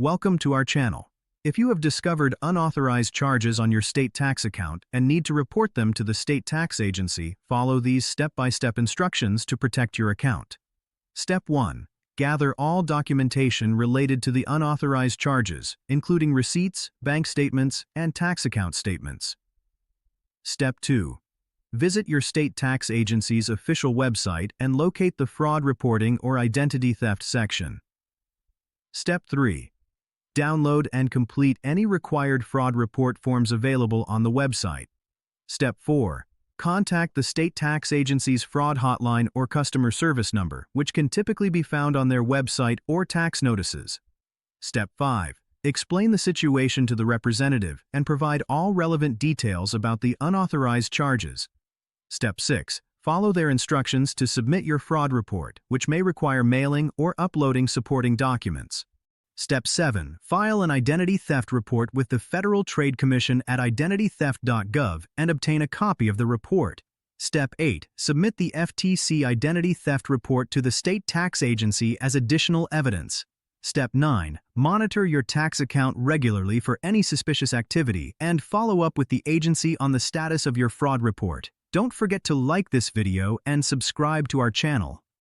Welcome to our channel. If you have discovered unauthorized charges on your state tax account and need to report them to the state tax agency, follow these step-by-step instructions to protect your account. Step 1. Gather all documentation related to the unauthorized charges, including receipts, bank statements, and tax account statements. Step 2. Visit your state tax agency's official website and locate the Fraud Reporting or Identity Theft section. Step 3. Download and complete any required fraud report forms available on the website. Step 4. Contact the state tax agency's fraud hotline or customer service number, which can typically be found on their website or tax notices. Step 5. Explain the situation to the representative and provide all relevant details about the unauthorized charges. Step 6. Follow their instructions to submit your fraud report, which may require mailing or uploading supporting documents. Step 7. File an identity theft report with the Federal Trade Commission at identitytheft.gov and obtain a copy of the report. Step 8. Submit the FTC identity theft report to the state tax agency as additional evidence. Step 9. Monitor your tax account regularly for any suspicious activity and follow up with the agency on the status of your fraud report. Don't forget to like this video and subscribe to our channel.